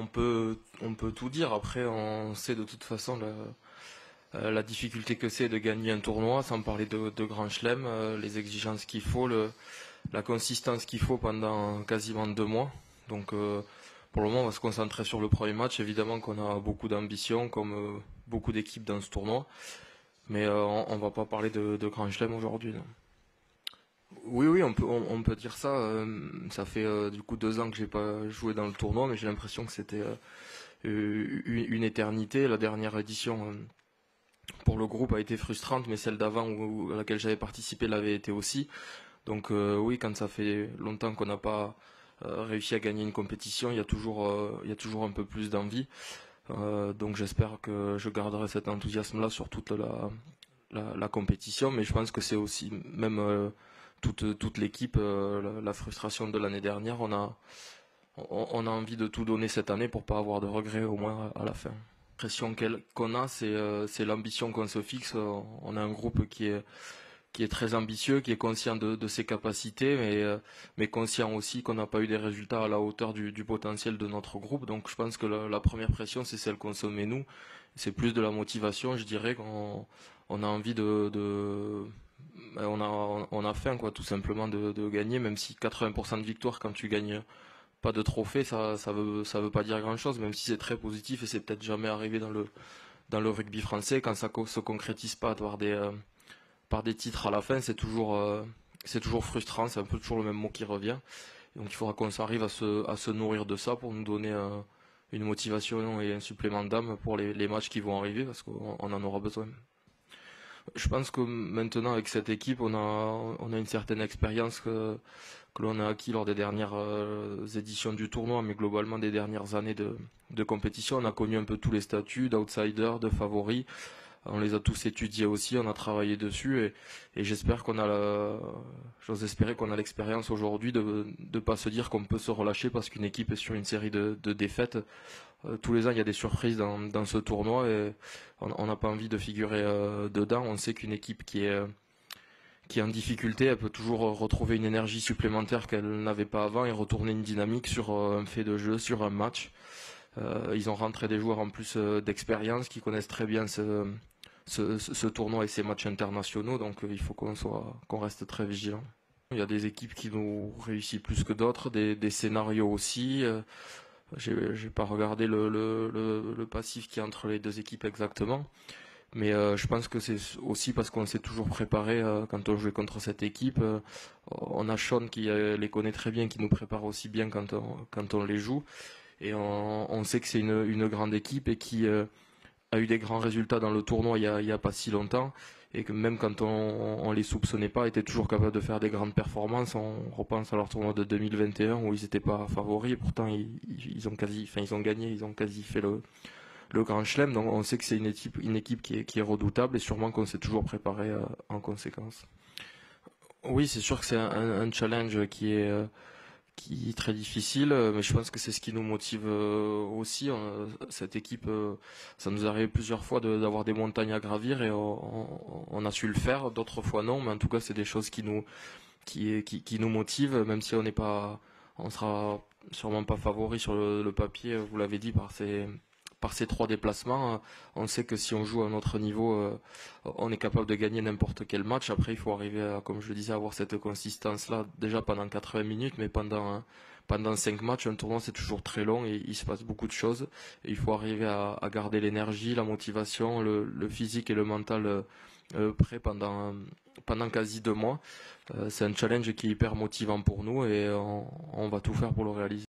On peut tout dire. Après, on sait de toute façon la difficulté que c'est de gagner un tournoi, sans parler de Grand Chelem, les exigences qu'il faut, la consistance qu'il faut pendant quasiment 2 mois. Donc, pour le moment, on va se concentrer sur le premier match. Évidemment qu'on a beaucoup d'ambition, comme beaucoup d'équipes dans ce tournoi. Mais on va pas parler de Grand Chelem aujourd'hui, non. Oui, oui, on peut dire ça. Ça fait du coup 2 ans que j'ai pas joué dans le tournoi, mais j'ai l'impression que c'était une éternité. La dernière édition pour le groupe a été frustrante, mais celle d'avant à laquelle j'avais participé l'avait été aussi. Donc oui, quand ça fait longtemps qu'on n'a pas réussi à gagner une compétition, il y a toujours un peu plus d'envie. Donc j'espère que je garderai cet enthousiasme-là sur toute la compétition, mais je pense que c'est aussi même toute l'équipe, la frustration de l'année dernière. On a envie de tout donner cette année pour pas avoir de regrets au moins à la fin. L'impression qu'on a, c'est l'ambition qu'on se fixe. On a un groupe qui est très ambitieux, qui est conscient de ses capacités, mais conscient aussi qu'on n'a pas eu des résultats à la hauteur du potentiel de notre groupe. Donc je pense que la première pression, c'est celle qu'on se met nous. C'est plus de la motivation, je dirais qu'on a envie on a faim, quoi, tout simplement de gagner, même si 80% de victoire quand tu gagnes pas de trophée, ça veut pas dire grand chose, même si c'est très positif et c'est peut-être jamais arrivé dans le rugby français. Quand ça se concrétise pas par des titres à la fin, c'est toujours frustrant, c'est un peu toujours le même mot qui revient. Donc il faudra qu'on s'arrive à se nourrir de ça pour nous donner une motivation et un supplément d'âme pour les matchs qui vont arriver, parce qu'on en aura besoin. Je pense que maintenant avec cette équipe, on a une certaine expérience que l'on a acquis lors des dernières éditions du tournoi, mais globalement des dernières années de compétition. On a connu un peu tous les statuts d'outsider, de favoris. On les a tous étudiés aussi, on a travaillé dessus et j'ose espérer qu'on a l'expérience aujourd'hui de pas se dire qu'on peut se relâcher parce qu'une équipe est sur une série de défaites. Tous les ans, il y a des surprises dans ce tournoi et on n'a pas envie de figurer dedans. On sait qu'une équipe qui est en difficulté, elle peut toujours retrouver une énergie supplémentaire qu'elle n'avait pas avant et retourner une dynamique sur un fait de jeu, sur un match. Ils ont rentré des joueurs en plus d'expérience qui connaissent très bien ce tournoi et ces matchs internationaux, donc il faut qu'on reste très vigilant. Il y a des équipes qui nous réussissent plus que d'autres, des scénarios aussi. J'ai pas regardé le passif qu'il y a entre les deux équipes exactement, mais je pense que c'est aussi parce qu'on s'est toujours préparé quand on jouait contre cette équipe. On a Sean qui les connaît très bien, qui nous prépare aussi bien quand on les joue. Et on sait que c'est une grande équipe et qui a eu des grands résultats dans le tournoi il y a pas si longtemps et que même quand on les soupçonnait pas, étaient toujours capables de faire des grandes performances. On repense à leur tournoi de 2021 où ils étaient pas favoris et pourtant ils ont gagné, ils ont quasi fait le Grand Chelem. Donc on sait que c'est une équipe qui est redoutable et sûrement qu'on s'est toujours préparé en conséquence. Oui, c'est sûr que c'est un challenge qui est très difficile, mais je pense que c'est ce qui nous motive aussi. Cette équipe, ça nous arrive plusieurs fois d'avoir des montagnes à gravir et on a su le faire. D'autres fois non, mais en tout cas c'est des choses qui nous motivent, même si on sera sûrement pas favori sur le papier. Vous l'avez dit par ces 3 déplacements. On sait que si on joue à un autre niveau, on est capable de gagner n'importe quel match. Après, il faut arriver à, comme je le disais, avoir cette consistance-là déjà pendant 80 minutes, mais pendant 5 matchs, un tournoi c'est toujours très long et il se passe beaucoup de choses. Et il faut arriver à garder l'énergie, la motivation, le physique et le mental prêt pendant quasi 2 mois. C'est un challenge qui est hyper motivant pour nous et on va tout faire pour le réaliser.